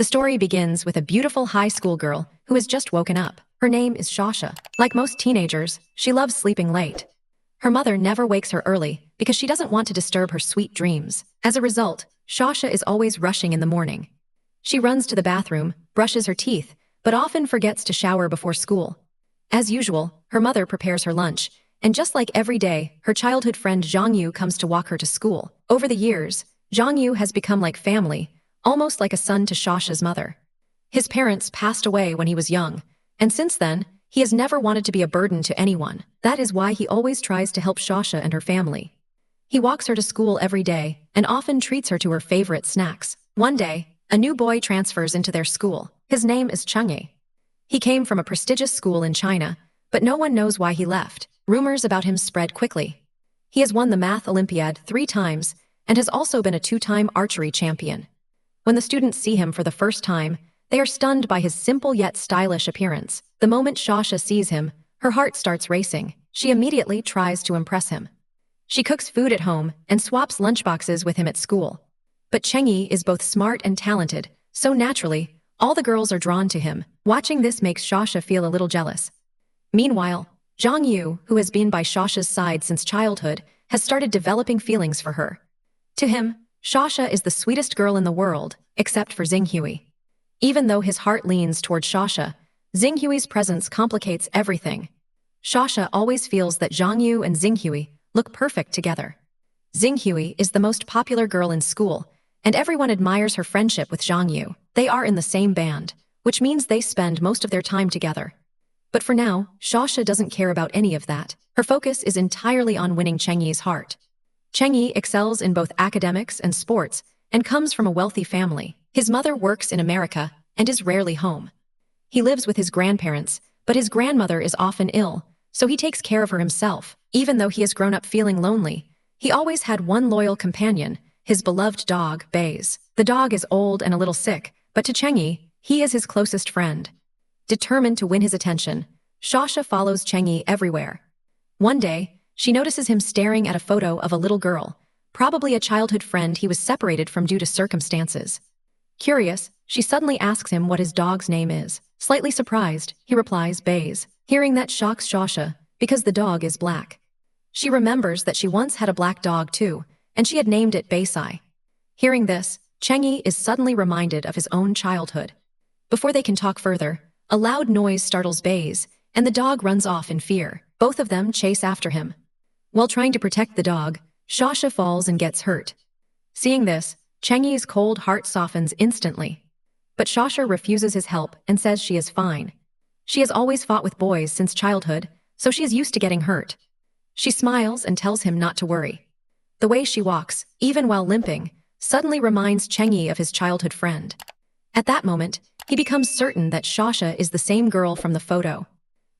The story begins with a beautiful high school girl who has just woken up. Her name is Shasha. Like most teenagers, she loves sleeping late. Her mother never wakes her early because she doesn't want to disturb her sweet dreams. As a result, Shasha is always rushing in the morning. She runs to the bathroom, brushes her teeth, but often forgets to shower before school. As usual, her mother prepares her lunch, and just like every day, her childhood friend Zhang Yu comes to walk her to school. Over the years, Zhang Yu has become like family, almost like a son to Shasha's mother. His parents passed away when he was young, and since then, he has never wanted to be a burden to anyone. That is why he always tries to help Shasha and her family. He walks her to school every day and often treats her to her favorite snacks. One day, a new boy transfers into their school. His name is Chang'e. He came from a prestigious school in China, but no one knows why he left. Rumors about him spread quickly. He has won the math Olympiad 3 times and has also been a 2-time archery champion. When the students see him for the first time, they are stunned by his simple yet stylish appearance. The moment Shasha sees him, her heart starts racing. She immediately tries to impress him. She cooks food at home and swaps lunchboxes with him at school. But Chang'e is both smart and talented, so naturally, all the girls are drawn to him. Watching this makes Shasha feel a little jealous. Meanwhile, Zhang Yu, who has been by Shasha's side since childhood, has started developing feelings for her. To him, Shasha is the sweetest girl in the world, except for Xinghui. Even though his heart leans toward Shasha, Xinghui's presence complicates everything. Shasha always feels that Zhang Yu and Xinghui look perfect together. Xinghui is the most popular girl in school, and everyone admires her friendship with Zhang Yu. They are in the same band, which means they spend most of their time together. But for now, Shasha doesn't care about any of that. Her focus is entirely on winning Chang'e's heart. Chang'e excels in both academics and sports and comes from a wealthy family. His mother works in America and is rarely home. He lives with his grandparents, but his grandmother is often ill, so he takes care of her himself. Even though he has grown up feeling lonely, he always had one loyal companion, his beloved dog, Baze. The dog is old and a little sick, but to Chang'e, he is his closest friend. Determined to win his attention, Shasha follows Chang'e everywhere. One day, she notices him staring at a photo of a little girl, probably a childhood friend he was separated from due to circumstances. Curious, she suddenly asks him what his dog's name is. Slightly surprised, he replies, Baze. Hearing that shocks Shasha, because the dog is black. She remembers that she once had a black dog too, and she had named it Baysai. Hearing this, Chang'e is suddenly reminded of his own childhood. Before they can talk further, a loud noise startles Baze, and the dog runs off in fear. Both of them chase after him. While trying to protect the dog, Shasha falls and gets hurt. Seeing this, Chang'e's cold heart softens instantly. But Shasha refuses his help and says she is fine. She has always fought with boys since childhood, so she is used to getting hurt. She smiles and tells him not to worry. The way she walks, even while limping, suddenly reminds Chang'e of his childhood friend. At that moment, he becomes certain that Shasha is the same girl from the photo.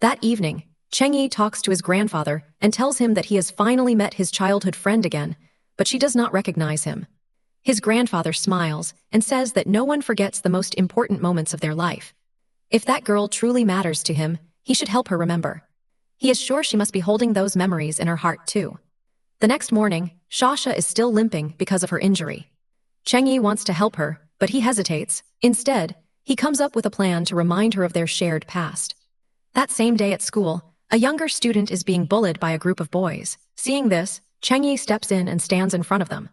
That evening, Chang'e talks to his grandfather and tells him that he has finally met his childhood friend again, but she does not recognize him. His grandfather smiles and says that no one forgets the most important moments of their life. If that girl truly matters to him, he should help her remember. He is sure she must be holding those memories in her heart too. The next morning, Shasha is still limping because of her injury. Chang'e wants to help her, but he hesitates. Instead, he comes up with a plan to remind her of their shared past. That same day at school, a younger student is being bullied by a group of boys. Seeing this, Chang'e steps in and stands in front of them.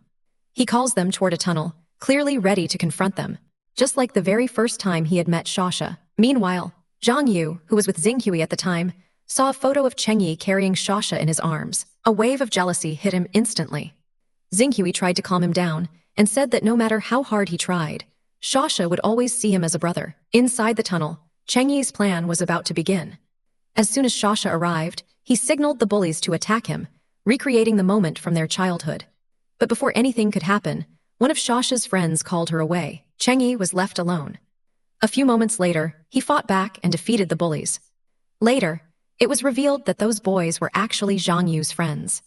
He calls them toward a tunnel, clearly ready to confront them, just like the very first time he had met Shasha. Meanwhile, Zhang Yu, who was with Xinghui at the time, saw a photo of Chang'e carrying Shasha in his arms. A wave of jealousy hit him instantly. Xinghui tried to calm him down and said that no matter how hard he tried, Shasha would always see him as a brother. Inside the tunnel, Chang'e's plan was about to begin. As soon as Shasha arrived, he signaled the bullies to attack him, recreating the moment from their childhood. But before anything could happen, one of Shasha's friends called her away. Chang'e was left alone. A few moments later, he fought back and defeated the bullies. Later, it was revealed that those boys were actually Zhang Yu's friends.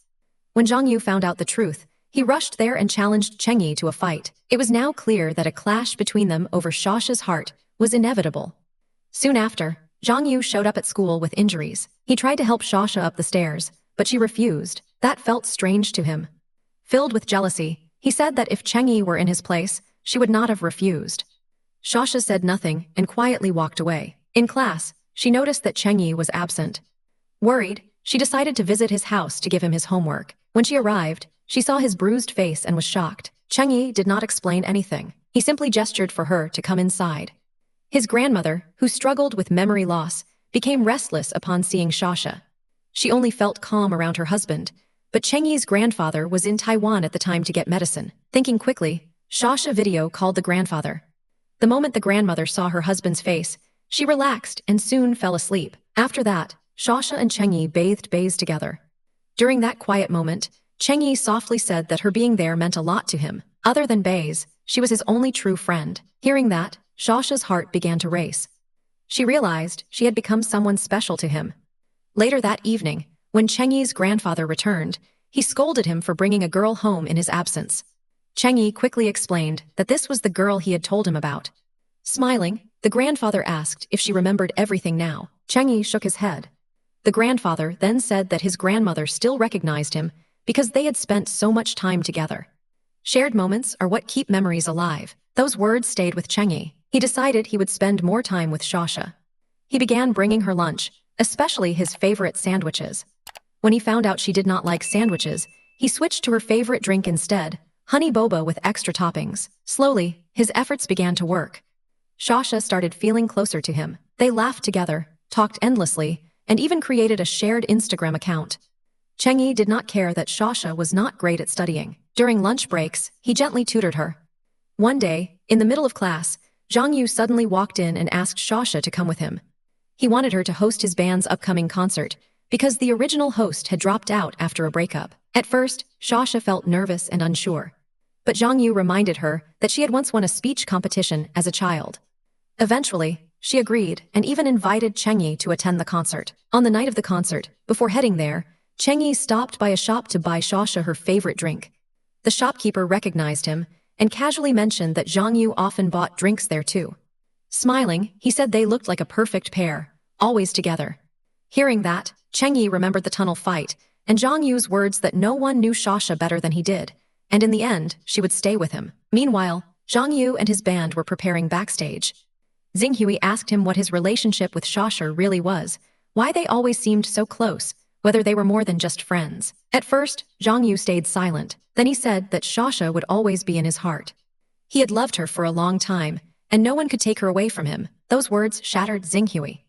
When Zhang Yu found out the truth, he rushed there and challenged Chang'e to a fight. It was now clear that a clash between them over Shasha's heart was inevitable. Soon after, Zhang Yu showed up at school with injuries. He tried to help Shasha up the stairs, but she refused. That felt strange to him. Filled with jealousy, he said that if Chang'e were in his place, she would not have refused. Shasha said nothing and quietly walked away. In class, she noticed that Chengyi was absent. Worried, she decided to visit his house to give him his homework. When she arrived, she saw his bruised face and was shocked. Chengyi did not explain anything. He simply gestured for her to come inside. His grandmother, who struggled with memory loss, became restless upon seeing Shasha. She only felt calm around her husband, but Chengyi's grandfather was in Taiwan at the time to get medicine. Thinking quickly, Shasha video called the grandfather. The moment the grandmother saw her husband's face, she relaxed and soon fell asleep. After that, Shasha and Chengyi bathed bays together. During that quiet moment, Chengyi softly said that her being there meant a lot to him. Other than bays, she was his only true friend. Hearing that, Shasha's heart began to race. She realized she had become someone special to him. Later that evening, when Chengyi's grandfather returned, he scolded him for bringing a girl home in his absence. Chengyi quickly explained that this was the girl he had told him about. Smiling, the grandfather asked if she remembered everything now. Chengyi shook his head. The grandfather then said that his grandmother still recognized him because they had spent so much time together. Shared moments are what keep memories alive. Those words stayed with Chengyi. He decided he would spend more time with Shasha. He began bringing her lunch, especially his favorite sandwiches. When he found out she did not like sandwiches, he switched to her favorite drink instead, honey boba with extra toppings. Slowly, his efforts began to work. Shasha started feeling closer to him. They laughed together, talked endlessly, and even created a shared Instagram account. Chengyi did not care that Shasha was not great at studying. During lunch breaks, he gently tutored her. One day, in the middle of class, Zhang Yu suddenly walked in and asked Shasha to come with him. He wanted her to host his band's upcoming concert, because the original host had dropped out after a breakup. At first, Shasha felt nervous and unsure. But Zhang Yu reminded her that she had once won a speech competition as a child. Eventually, she agreed and even invited Chengyi to attend the concert. On the night of the concert, before heading there, Chengyi stopped by a shop to buy Shasha her favorite drink. The shopkeeper recognized him and casually mentioned that Zhang Yu often bought drinks there too. Smiling, he said they looked like a perfect pair, always together. Hearing that, Chengyi remembered the tunnel fight and Zhang Yu's words that no one knew Shasha better than he did, and in the end, she would stay with him. Meanwhile, Zhang Yu and his band were preparing backstage. Xinghui asked him what his relationship with Shasha really was, why they always seemed so close, whether they were more than just friends. At first, Zhang Yu stayed silent. Then he said that Shasha would always be in his heart. He had loved her for a long time, and no one could take her away from him. Those words shattered Xinghui.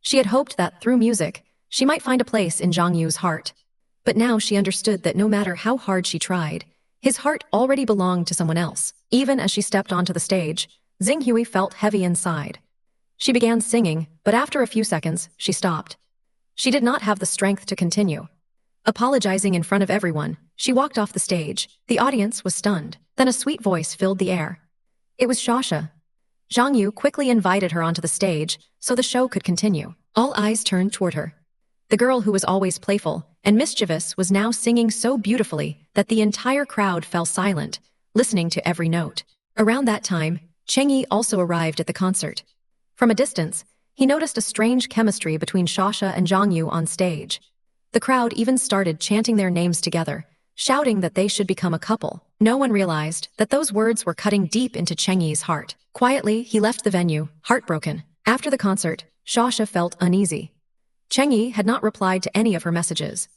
She had hoped that through music, she might find a place in Zhang Yu's heart. But now she understood that no matter how hard she tried, his heart already belonged to someone else. Even as she stepped onto the stage, Xinghui felt heavy inside. She began singing, but after a few seconds, she stopped. She did not have the strength to continue. Apologizing in front of everyone, she walked off the stage. The audience was stunned. Then a sweet voice filled the air. It was Shasha. Zhang Yu quickly invited her onto the stage so the show could continue. All eyes turned toward her. The girl who was always playful and mischievous was now singing so beautifully that the entire crowd fell silent, listening to every note. Around that time, Chengyi also arrived at the concert. From a distance, he noticed a strange chemistry between Shasha and Zhang Yu on stage. The crowd even started chanting their names together, shouting that they should become a couple. No one realized that those words were cutting deep into Chengyi's heart. Quietly, he left the venue, heartbroken. After the concert, Shasha felt uneasy. Chengyi had not replied to any of her messages.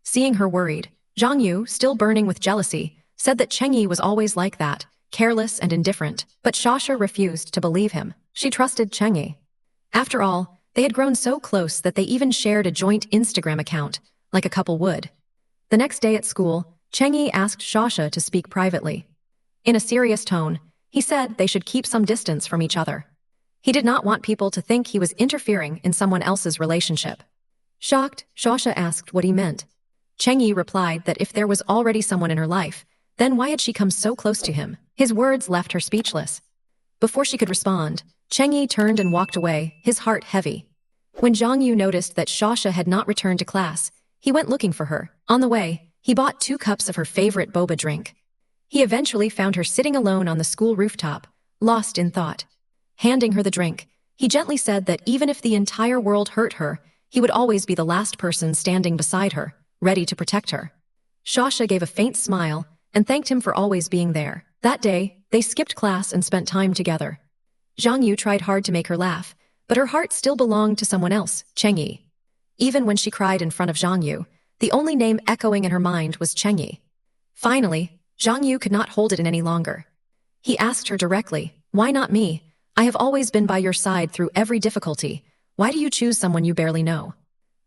Seeing her worried, Zhang Yu, still burning with jealousy, said that Chengyi was always like that, careless and indifferent. But Shasha refused to believe him. She trusted Chengyi. After all, they had grown so close that they even shared a joint Instagram account, like a couple would. The next day at school, Chengyi asked Shasha to speak privately. In a serious tone, he said they should keep some distance from each other. He did not want people to think he was interfering in someone else's relationship. Shocked, Shasha asked what he meant. Chengyi replied that if there was already someone in her life, then why had she come so close to him? His words left her speechless. Before she could respond, Chengyi turned and walked away, his heart heavy. When Zhang Yu noticed that Shasha had not returned to class, he went looking for her. On the way, he bought 2 cups of her favorite boba drink. He eventually found her sitting alone on the school rooftop, lost in thought. Handing her the drink, he gently said that even if the entire world hurt her, he would always be the last person standing beside her, ready to protect her. Shasha gave a faint smile and thanked him for always being there. That day, they skipped class and spent time together. Zhang Yu tried hard to make her laugh, but her heart still belonged to someone else, Cheng Yi. Even when she cried in front of Zhang Yu, the only name echoing in her mind was Cheng Yi. Finally, Zhang Yu could not hold it in any longer. He asked her directly, "Why not me? I have always been by your side through every difficulty. Why do you choose someone you barely know?"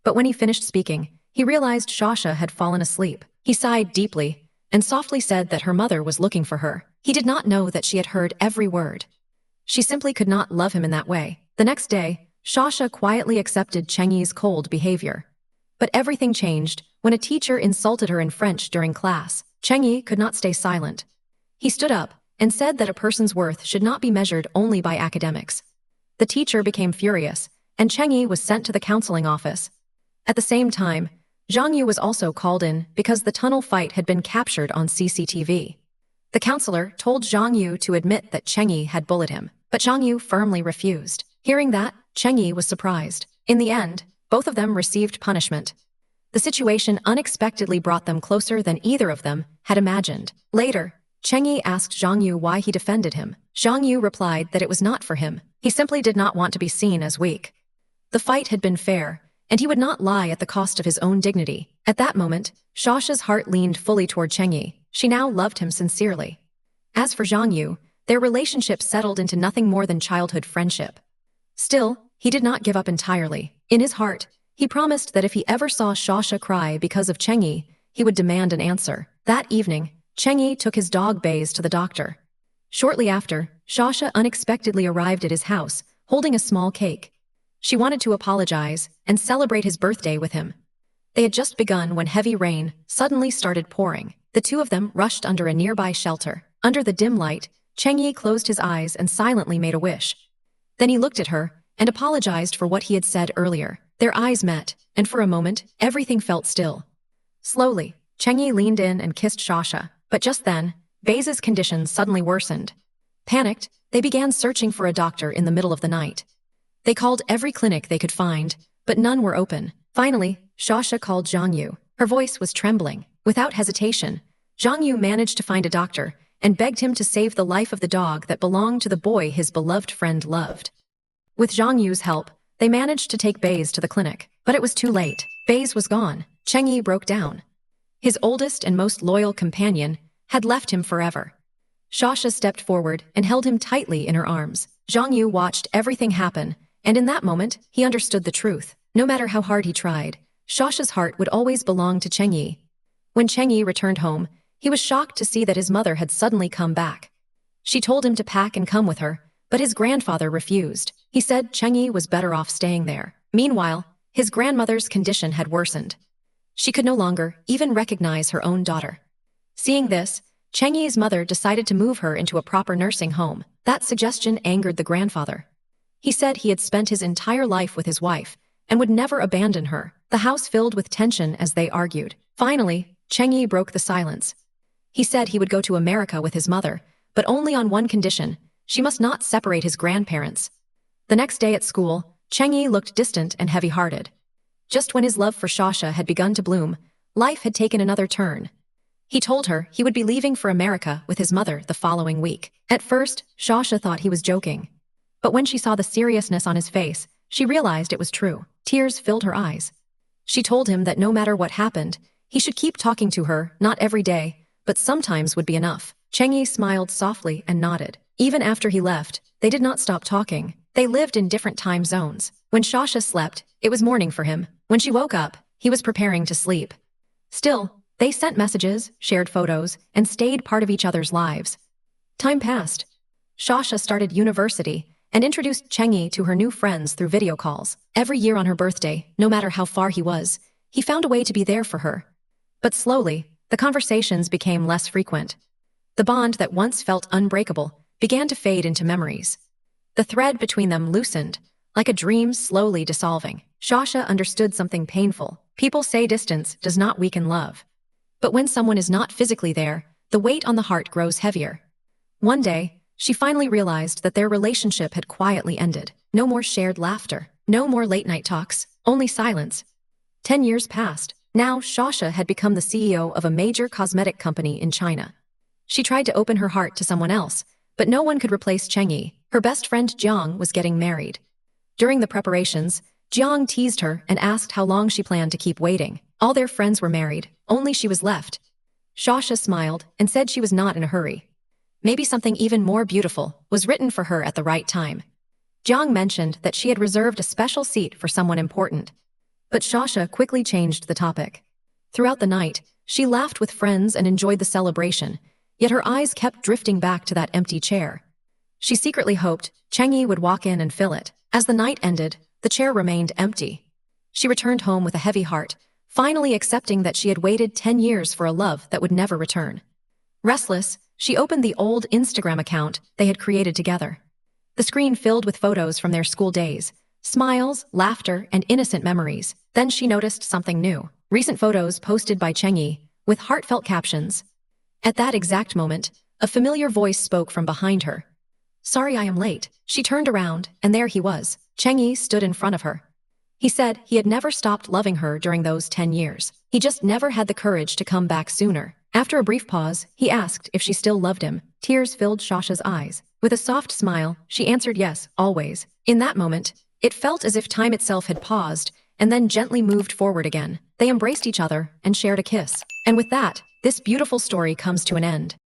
But when he finished speaking, he realized Shasha had fallen asleep. He sighed deeply and softly said that her mother was looking for her. He did not know that she had heard every word. She simply could not love him in that way. The next day, Shasha quietly accepted Cheng Yi's cold behavior. But everything changed when a teacher insulted her in French during class. Cheng Yi could not stay silent. He stood up and said that a person's worth should not be measured only by academics. The teacher became furious, and Cheng Yi was sent to the counseling office. At the same time, Zhang Yu was also called in because the tunnel fight had been captured on CCTV. The counselor told Zhang Yu to admit that Cheng Yi had bullied him, but Zhang Yu firmly refused. Hearing that, Cheng Yi was surprised. In the end, both of them received punishment. The situation unexpectedly brought them closer than either of them had imagined. Later, Cheng Yi asked Zhang Yu why he defended him. Zhang Yu replied that it was not for him. He simply did not want to be seen as weak. The fight had been fair, and he would not lie at the cost of his own dignity. At that moment, Shasha's heart leaned fully toward Cheng Yi. She now loved him sincerely. As for Zhang Yu, their relationship settled into nothing more than childhood friendship. Still, he did not give up entirely. In his heart, he promised that if he ever saw Shasha cry because of Cheng Yi, he would demand an answer. That evening, Cheng Yi took his dog Baze to the doctor. Shortly after, Shasha unexpectedly arrived at his house, holding a small cake. She wanted to apologize and celebrate his birthday with him. They had just begun when heavy rain suddenly started pouring. The two of them rushed under a nearby shelter. Under the dim light, Cheng Yi closed his eyes and silently made a wish. Then he looked at her and apologized for what he had said earlier. Their eyes met, and for a moment, everything felt still. Slowly, Cheng Yi leaned in and kissed Shasha, but just then, Baze's condition suddenly worsened. Panicked, they began searching for a doctor in the middle of the night. They called every clinic they could find, but none were open. Finally, Shasha called Zhang Yu. Her voice was trembling. Without hesitation, Zhang Yu managed to find a doctor and begged him to save the life of the dog that belonged to the boy his beloved friend loved. With Zhang Yu's help, they managed to take Baze to the clinic, but it was too late. Baze was gone. Cheng Yi broke down. His oldest and most loyal companion had left him forever. Shasha stepped forward and held him tightly in her arms. Zhang Yu watched everything happen, and in that moment, he understood the truth. No matter how hard he tried, Shasha's heart would always belong to Cheng Yi. When Cheng Yi returned home, he was shocked to see that his mother had suddenly come back. She told him to pack and come with her, but his grandfather refused. He said Cheng Yi was better off staying there. Meanwhile, his grandmother's condition had worsened. She could no longer even recognize her own daughter. Seeing this, Cheng Yi's mother decided to move her into a proper nursing home. That suggestion angered the grandfather. He said he had spent his entire life with his wife and would never abandon her. The house filled with tension as they argued. Finally, Cheng Yi broke the silence. He said he would go to America with his mother, but only on one condition: she must not separate his grandparents. The next day at school, Cheng Yi looked distant and heavy-hearted. Just when his love for Shasha had begun to bloom, life had taken another turn. He told her he would be leaving for America with his mother the following week. At first, Shasha thought he was joking. But when she saw the seriousness on his face, she realized it was true. Tears filled her eyes. She told him that no matter what happened, he should keep talking to her, not every day, but sometimes would be enough. Cheng Yi smiled softly and nodded. Even after he left, they did not stop talking. They lived in different time zones. When Shasha slept, it was morning for him. When she woke up, he was preparing to sleep. Still, they sent messages, shared photos, and stayed part of each other's lives. Time passed. Shasha started university and introduced Cheng Yi to her new friends through video calls. Every year on her birthday, no matter how far he was, he found a way to be there for her. But slowly, the conversations became less frequent. The bond that once felt unbreakable began to fade into memories. The thread between them loosened, like a dream slowly dissolving. Shasha understood something painful. People say distance does not weaken love. But when someone is not physically there, the weight on the heart grows heavier. One day, she finally realized that their relationship had quietly ended. No more shared laughter, no more late-night talks, only silence. 10 years passed. Now Shasha had become the CEO of a major cosmetic company in China. She tried to open her heart to someone else, but no one could replace Cheng Yi. Her best friend Jiang was getting married. During the preparations, Jiang teased her and asked how long she planned to keep waiting. All their friends were married, only she was left. Shasha smiled and said she was not in a hurry. Maybe something even more beautiful was written for her at the right time. Jiang mentioned that she had reserved a special seat for someone important. But Shasha quickly changed the topic. Throughout the night, she laughed with friends and enjoyed the celebration, yet her eyes kept drifting back to that empty chair. She secretly hoped Chengyi would walk in and fill it. As the night ended, the chair remained empty. She returned home with a heavy heart, finally accepting that she had waited 10 years for a love that would never return. Restless, she opened the old Instagram account they had created together. The screen filled with photos from their school days, smiles, laughter, and innocent memories. Then she noticed something new. Recent photos posted by Chengyi, with heartfelt captions. At that exact moment, a familiar voice spoke from behind her. "Sorry I am late." She turned around, and there he was. Chengyi stood in front of her. He said he had never stopped loving her during those 10 years. He just never had the courage to come back sooner. After a brief pause, he asked if she still loved him. Tears filled Shasha's eyes. With a soft smile, she answered yes, always. In that moment, it felt as if time itself had paused and then gently moved forward again. They embraced each other and shared a kiss. And with that, this beautiful story comes to an end.